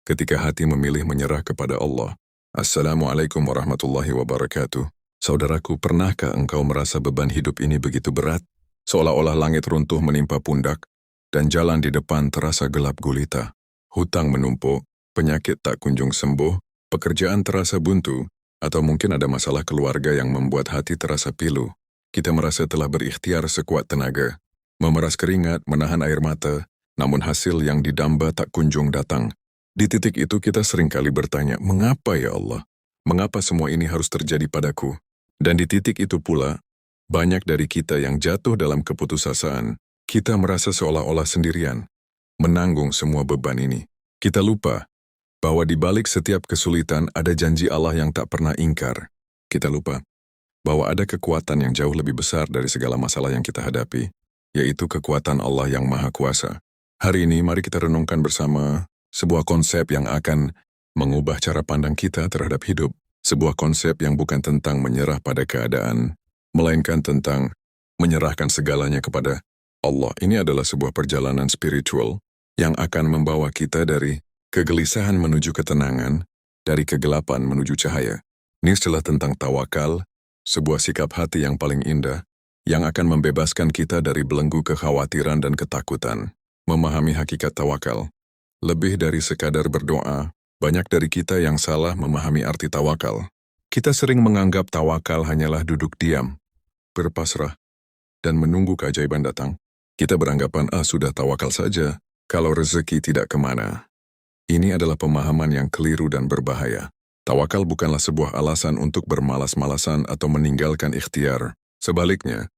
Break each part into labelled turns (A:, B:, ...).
A: ketika hati memilih menyerah kepada Allah. Assalamualaikum warahmatullahi wabarakatuh. Saudaraku, pernahkah engkau merasa beban hidup ini begitu berat? Seolah-olah langit runtuh menimpa pundak, dan jalan di depan terasa gelap gulita. Hutang menumpuk, penyakit tak kunjung sembuh, pekerjaan terasa buntu, atau mungkin ada masalah keluarga yang membuat hati terasa pilu. Kita merasa telah berikhtiar sekuat tenaga, memeras keringat, menahan air mata, namun hasil yang didamba tak kunjung datang. Di titik itu kita seringkali bertanya, mengapa ya Allah? Mengapa semua ini harus terjadi padaku? Dan di titik itu pula, banyak dari kita yang jatuh dalam keputusasaan. Kita merasa seolah-olah sendirian, menanggung semua beban ini. Kita lupa bahwa di balik setiap kesulitan ada janji Allah yang tak pernah ingkar. Kita lupa bahwa ada kekuatan yang jauh lebih besar dari segala masalah yang kita hadapi, yaitu kekuatan Allah yang Maha Kuasa. Hari ini mari kita renungkan bersama sebuah konsep yang akan mengubah cara pandang kita terhadap hidup. Sebuah konsep yang bukan tentang menyerah pada keadaan, melainkan tentang menyerahkan segalanya kepada Allah. Ini adalah sebuah perjalanan spiritual yang akan membawa kita dari kegelisahan menuju ketenangan, dari kegelapan menuju cahaya. Ini istilah tentang tawakal, sebuah sikap hati yang paling indah, yang akan membebaskan kita dari belenggu kekhawatiran dan ketakutan. Memahami hakikat tawakal. Lebih dari sekadar berdoa, banyak dari kita yang salah memahami arti tawakal. Kita sering menganggap tawakal hanyalah duduk diam, berpasrah, dan menunggu keajaiban datang. Kita beranggapan, sudah tawakal saja, kalau rezeki tidak kemana. Ini adalah pemahaman yang keliru dan berbahaya. Tawakal bukanlah sebuah alasan untuk bermalas-malasan atau meninggalkan ikhtiar. Sebaliknya,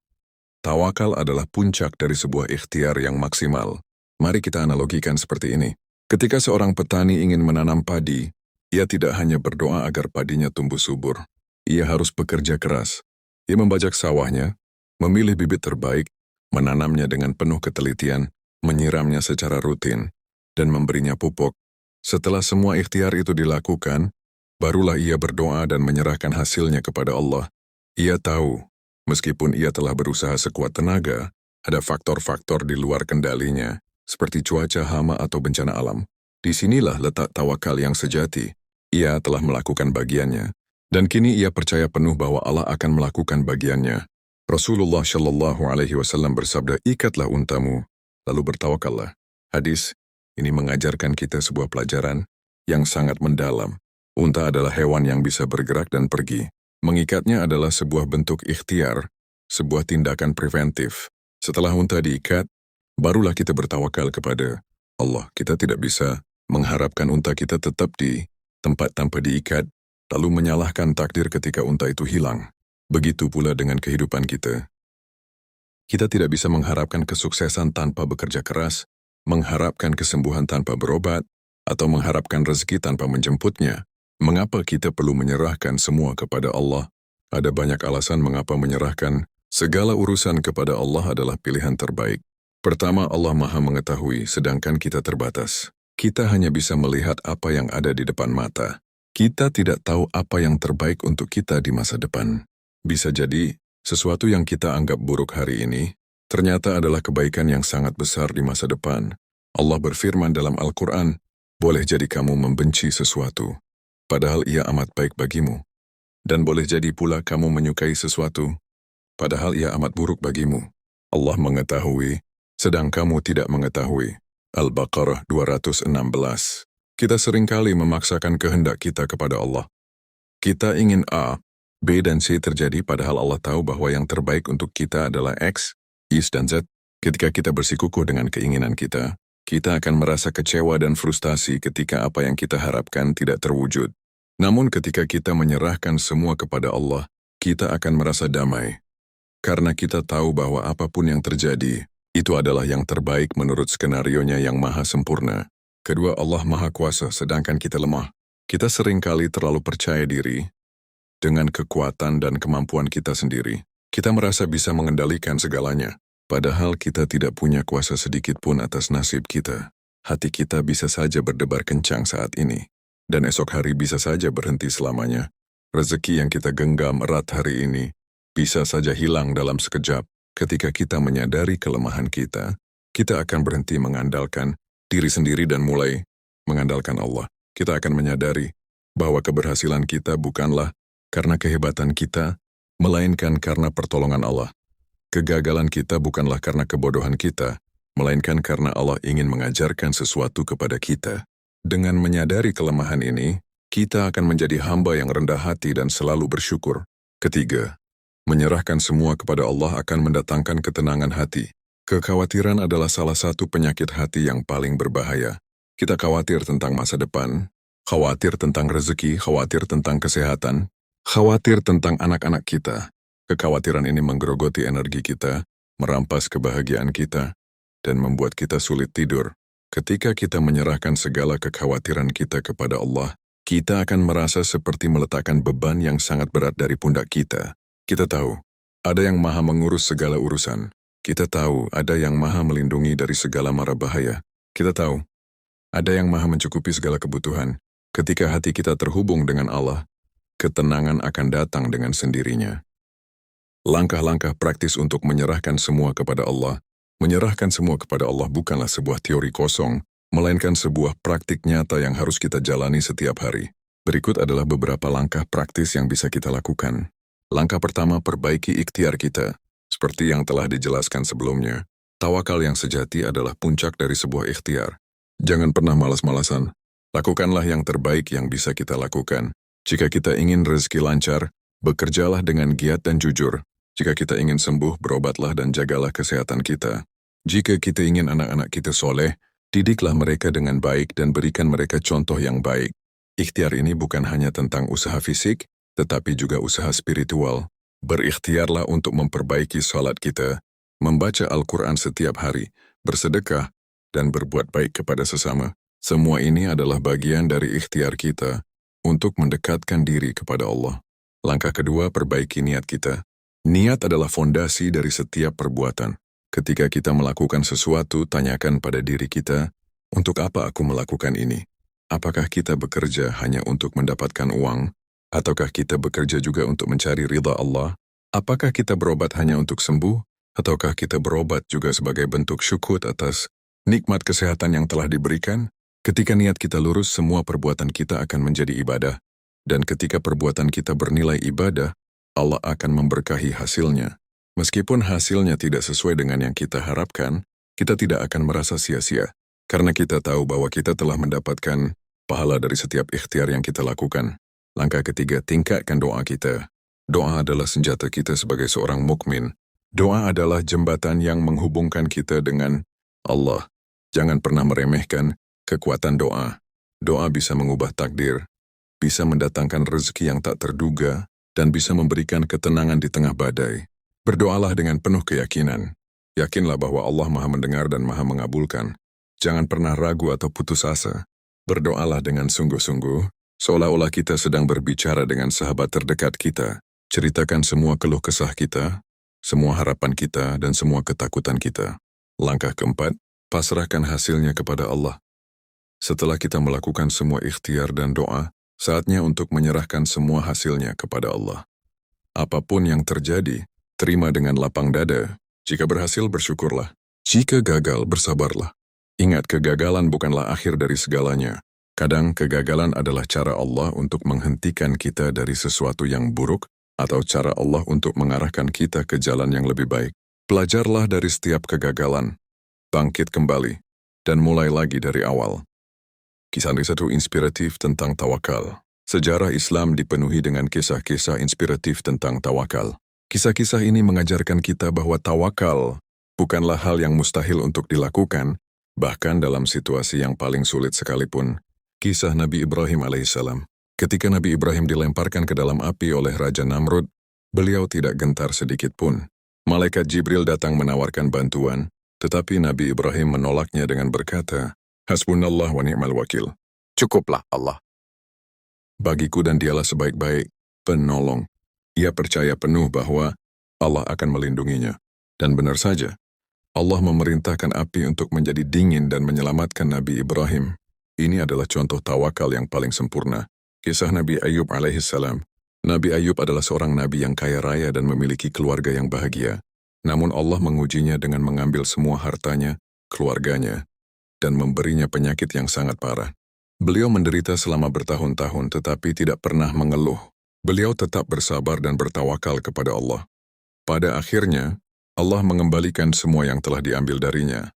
A: tawakal adalah puncak dari sebuah ikhtiar yang maksimal. Mari kita analogikan seperti ini. Ketika seorang petani ingin menanam padi, ia tidak hanya berdoa agar padinya tumbuh subur. Ia harus bekerja keras. Ia membajak sawahnya, memilih bibit terbaik, menanamnya dengan penuh ketelitian, menyiramnya secara rutin, dan memberinya pupuk. Setelah semua ikhtiar itu dilakukan, barulah ia berdoa dan menyerahkan hasilnya kepada Allah. Ia tahu, meskipun ia telah berusaha sekuat tenaga, ada faktor-faktor di luar kendalinya, seperti cuaca, hama, atau bencana alam. Disinilah letak tawakal yang sejati. Ia telah melakukan bagiannya, dan kini ia percaya penuh bahwa Allah akan melakukan bagiannya. Rasulullah Shallallahu Alaihi Wasallam bersabda, ikatlah untamu, lalu bertawakallah. Hadis ini mengajarkan kita sebuah pelajaran yang sangat mendalam. Unta adalah hewan yang bisa bergerak dan pergi. Mengikatnya adalah sebuah bentuk ikhtiar, sebuah tindakan preventif. Setelah unta diikat, barulah kita bertawakal kepada Allah. Kita tidak bisa mengharapkan unta kita tetap di tempat tanpa diikat, lalu menyalahkan takdir ketika unta itu hilang. Begitu pula dengan kehidupan kita. Kita tidak bisa mengharapkan kesuksesan tanpa bekerja keras, mengharapkan kesembuhan tanpa berobat, atau mengharapkan rezeki tanpa menjemputnya. Mengapa kita perlu menyerahkan semua kepada Allah? Ada banyak alasan mengapa menyerahkan segala urusan kepada Allah adalah pilihan terbaik. Pertama, Allah Maha mengetahui, sedangkan kita terbatas. Kita hanya bisa melihat apa yang ada di depan mata. Kita tidak tahu apa yang terbaik untuk kita di masa depan. Bisa jadi, sesuatu yang kita anggap buruk hari ini, ternyata adalah kebaikan yang sangat besar di masa depan. Allah berfirman dalam Al-Quran, boleh jadi kamu membenci sesuatu, padahal ia amat baik bagimu. Dan boleh jadi pula kamu menyukai sesuatu, padahal ia amat buruk bagimu. Allah mengetahui, sedang kamu tidak mengetahui. Al-Baqarah 216. Kita seringkali memaksakan kehendak kita kepada Allah. Kita ingin A, B dan C terjadi padahal Allah tahu bahwa yang terbaik untuk kita adalah X, Y, dan Z. Ketika kita bersikukuh dengan keinginan kita akan merasa kecewa dan frustasi ketika apa yang kita harapkan tidak terwujud. Namun ketika kita menyerahkan semua kepada Allah, kita akan merasa damai. Karena kita tahu bahwa apapun yang terjadi, itu adalah yang terbaik menurut skenarionya yang maha sempurna. Kedua, Allah Maha Kuasa, sedangkan kita lemah. Kita seringkali terlalu percaya diri dengan kekuatan dan kemampuan kita sendiri. Kita merasa bisa mengendalikan segalanya, padahal kita tidak punya kuasa sedikit pun atas nasib kita. Hati kita bisa saja berdebar kencang saat ini, dan esok hari bisa saja berhenti selamanya. Rezeki yang kita genggam erat hari ini bisa saja hilang dalam sekejap. Ketika kita menyadari kelemahan kita akan berhenti mengandalkan diri sendiri dan mulai mengandalkan Allah. kita akan menyadari bahwa keberhasilan kita bukanlah karena kehebatan kita, melainkan karena pertolongan Allah. Kegagalan kita bukanlah karena kebodohan kita, melainkan karena Allah ingin mengajarkan sesuatu kepada kita. Dengan menyadari kelemahan ini, kita akan menjadi hamba yang rendah hati dan selalu bersyukur. Ketiga, menyerahkan semua kepada Allah akan mendatangkan ketenangan hati. Kekhawatiran adalah salah satu penyakit hati yang paling berbahaya. Kita khawatir tentang masa depan, khawatir tentang rezeki, khawatir tentang kesehatan, khawatir tentang anak-anak kita. Kekhawatiran ini menggerogoti energi kita, merampas kebahagiaan kita, dan membuat kita sulit tidur. Ketika kita menyerahkan segala kekhawatiran kita kepada Allah, kita akan merasa seperti meletakkan beban yang sangat berat dari pundak kita. Kita tahu, ada yang maha mengurus segala urusan. Kita tahu, ada yang maha melindungi dari segala mara bahaya. Kita tahu, ada yang maha mencukupi segala kebutuhan. Ketika hati kita terhubung dengan Allah, ketenangan akan datang dengan sendirinya. Langkah-langkah praktis untuk menyerahkan semua kepada Allah. Menyerahkan semua kepada Allah bukanlah sebuah teori kosong, melainkan sebuah praktik nyata yang harus kita jalani setiap hari. Berikut adalah beberapa langkah praktis yang bisa kita lakukan. Langkah pertama, perbaiki ikhtiar kita. Seperti yang telah dijelaskan sebelumnya, tawakal yang sejati adalah puncak dari sebuah ikhtiar. Jangan pernah malas-malasan. Lakukanlah yang terbaik yang bisa kita lakukan. Jika kita ingin rezeki lancar, bekerjalah dengan giat dan jujur. Jika kita ingin sembuh, berobatlah dan jagalah kesehatan kita. Jika kita ingin anak-anak kita soleh, didiklah mereka dengan baik dan berikan mereka contoh yang baik. Ikhtiar ini bukan hanya tentang usaha fisik, tetapi juga usaha spiritual. Berikhtiarlah untuk memperbaiki salat kita, membaca Al-Quran setiap hari, bersedekah, dan berbuat baik kepada sesama. Semua ini adalah bagian dari ikhtiar kita untuk mendekatkan diri kepada Allah. Langkah kedua, perbaiki niat kita. Niat adalah fondasi dari setiap perbuatan. Ketika kita melakukan sesuatu, tanyakan pada diri kita, untuk apa aku melakukan ini? Apakah kita bekerja hanya untuk mendapatkan uang? Ataukah kita bekerja juga untuk mencari ridha Allah? Apakah kita berobat hanya untuk sembuh? Ataukah kita berobat juga sebagai bentuk syukur atas nikmat kesehatan yang telah diberikan? Ketika niat kita lurus, semua perbuatan kita akan menjadi ibadah. Dan ketika perbuatan kita bernilai ibadah, Allah akan memberkahi hasilnya. Meskipun hasilnya tidak sesuai dengan yang kita harapkan, kita tidak akan merasa sia-sia. Karena kita tahu bahwa kita telah mendapatkan pahala dari setiap ikhtiar yang kita lakukan. Langkah ketiga, tingkatkan doa kita. Doa adalah senjata kita sebagai seorang mukmin. Doa adalah jembatan yang menghubungkan kita dengan Allah. Jangan pernah meremehkan kekuatan doa. Doa bisa mengubah takdir, bisa mendatangkan rezeki yang tak terduga, dan bisa memberikan ketenangan di tengah badai. Berdoalah dengan penuh keyakinan. Yakinlah bahwa Allah Maha mendengar dan Maha mengabulkan. Jangan pernah ragu atau putus asa. Berdoalah dengan sungguh-sungguh, seolah-olah kita sedang berbicara dengan sahabat terdekat kita. Ceritakan semua keluh kesah kita, semua harapan kita, dan semua ketakutan kita. Langkah keempat, pasrahkan hasilnya kepada Allah. Setelah kita melakukan semua ikhtiar dan doa, saatnya untuk menyerahkan semua hasilnya kepada Allah. Apapun yang terjadi, terima dengan lapang dada. Jika berhasil, bersyukurlah. Jika gagal, bersabarlah. Ingat, kegagalan bukanlah akhir dari segalanya. Kadang kegagalan adalah cara Allah untuk menghentikan kita dari sesuatu yang buruk, atau cara Allah untuk mengarahkan kita ke jalan yang lebih baik. Belajarlah dari setiap kegagalan, bangkit kembali, dan mulai lagi dari awal. Kisah satu inspiratif tentang tawakal. Sejarah Islam dipenuhi dengan kisah-kisah inspiratif tentang tawakal. Kisah-kisah ini mengajarkan kita bahwa tawakal bukanlah hal yang mustahil untuk dilakukan, bahkan dalam situasi yang paling sulit sekalipun. Kisah Nabi Ibrahim alaihissalam. Ketika Nabi Ibrahim dilemparkan ke dalam api oleh Raja Namrud, beliau tidak gentar sedikit pun. Malaikat Jibril datang menawarkan bantuan, tetapi Nabi Ibrahim menolaknya dengan berkata, Hasbunallah wa ni'mal wakil. Cukuplah Allah bagiku dan dialah sebaik-baik penolong. Ia percaya penuh bahwa Allah akan melindunginya. Dan benar saja, Allah memerintahkan api untuk menjadi dingin dan menyelamatkan Nabi Ibrahim. Ini adalah contoh tawakal yang paling sempurna. Kisah Nabi Ayub alaihissalam. Nabi Ayub adalah seorang nabi yang kaya raya dan memiliki keluarga yang bahagia. Namun Allah mengujinya dengan mengambil semua hartanya, keluarganya, dan memberinya penyakit yang sangat parah. Beliau menderita selama bertahun-tahun tetapi tidak pernah mengeluh. Beliau tetap bersabar dan bertawakal kepada Allah. Pada akhirnya, Allah mengembalikan semua yang telah diambil darinya,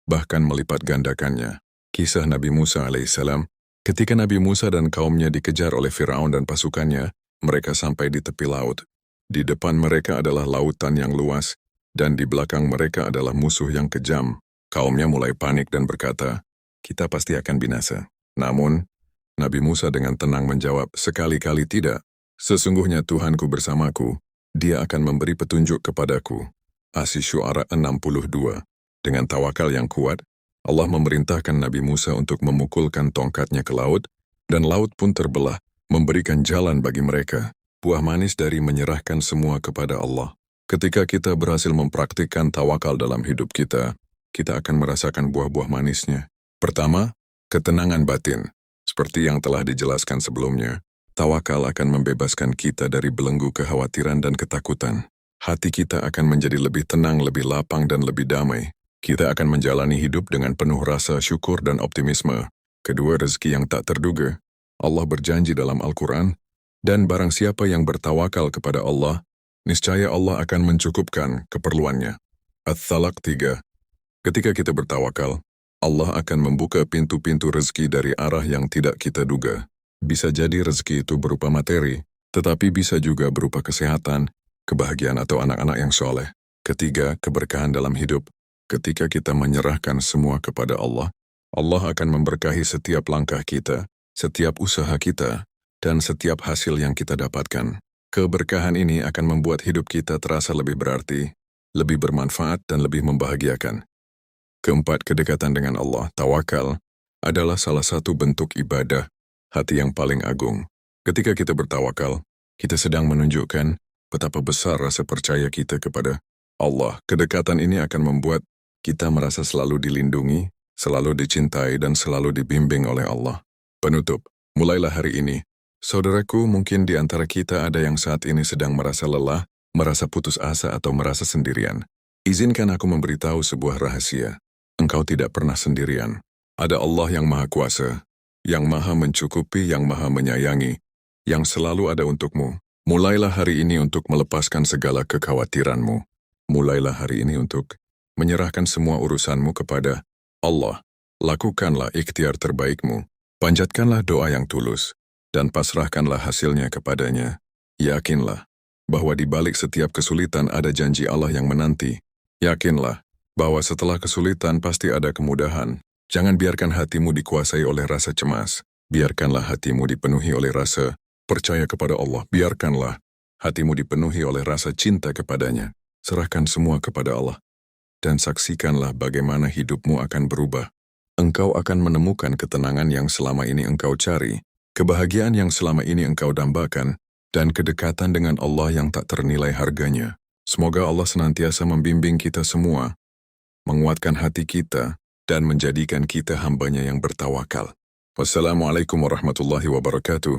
A: bahkan melipat gandakannya. Kisah Nabi Musa alaihissalam, ketika Nabi Musa dan kaumnya dikejar oleh Firaun dan pasukannya, mereka sampai di tepi laut. Di depan mereka adalah lautan yang luas, dan di belakang mereka adalah musuh yang kejam. Kaumnya mulai panik dan berkata, "Kita pasti akan binasa." Namun, Nabi Musa dengan tenang menjawab, "Sekali-kali tidak. Sesungguhnya Tuhanku bersamaku, Dia akan memberi petunjuk kepadaku." Asy-Syu'ara 62. Dengan tawakal yang kuat, Allah memerintahkan Nabi Musa untuk memukulkan tongkatnya ke laut, dan laut pun terbelah, memberikan jalan bagi mereka. Buah manis dari menyerahkan semua kepada Allah. Ketika kita berhasil mempraktikkan tawakal dalam hidup kita, kita akan merasakan buah-buah manisnya. Pertama, ketenangan batin. Seperti yang telah dijelaskan sebelumnya, tawakal akan membebaskan kita dari belenggu kekhawatiran dan ketakutan. Hati kita akan menjadi lebih tenang, lebih lapang, dan lebih damai. Kita akan menjalani hidup dengan penuh rasa syukur dan optimisme. Kedua, rezeki yang tak terduga. Allah berjanji dalam Al-Quran, dan barang siapa yang bertawakal kepada Allah, niscaya Allah akan mencukupkan keperluannya. At-Thalaq 3. Ketika kita bertawakal, Allah akan membuka pintu-pintu rezeki dari arah yang tidak kita duga. Bisa jadi rezeki itu berupa materi, tetapi bisa juga berupa kesehatan, kebahagiaan atau anak-anak yang soleh. Ketiga, keberkahan dalam hidup. Ketika kita menyerahkan semua kepada Allah, Allah akan memberkahi setiap langkah kita, setiap usaha kita, dan setiap hasil yang kita dapatkan. Keberkahan ini akan membuat hidup kita terasa lebih berarti, lebih bermanfaat, dan lebih membahagiakan. Keempat, kedekatan dengan Allah. Tawakal adalah salah satu bentuk ibadah hati yang paling agung. Ketika kita bertawakal, kita sedang menunjukkan betapa besar rasa percaya kita kepada Allah. Kedekatan ini akan membuat kita merasa selalu dilindungi, selalu dicintai, dan selalu dibimbing oleh Allah. Penutup, mulailah hari ini. Saudaraku, mungkin di antara kita ada yang saat ini sedang merasa lelah, merasa putus asa, atau merasa sendirian. Izinkan aku memberitahu sebuah rahasia. Engkau tidak pernah sendirian. Ada Allah yang Maha Kuasa, yang Maha Mencukupi, yang Maha Menyayangi, yang selalu ada untukmu. Mulailah hari ini untuk melepaskan segala kekhawatiranmu. Mulailah hari ini untuk menyerahkan semua urusanmu kepada Allah. Lakukanlah ikhtiar terbaikmu. Panjatkanlah doa yang tulus, dan pasrahkanlah hasilnya kepadanya. Yakinlah bahwa di balik setiap kesulitan ada janji Allah yang menanti. Yakinlah bahwa setelah kesulitan pasti ada kemudahan. Jangan biarkan hatimu dikuasai oleh rasa cemas. Biarkanlah hatimu dipenuhi oleh rasa percaya kepada Allah. Biarkanlah hatimu dipenuhi oleh rasa cinta kepadanya. Serahkan semua kepada Allah, dan saksikanlah bagaimana hidupmu akan berubah. Engkau akan menemukan ketenangan yang selama ini engkau cari, kebahagiaan yang selama ini engkau dambakan, dan kedekatan dengan Allah yang tak ternilai harganya. Semoga Allah senantiasa membimbing kita semua, menguatkan hati kita, dan menjadikan kita hambanya yang bertawakal. Wassalamualaikum warahmatullahi wabarakatuh.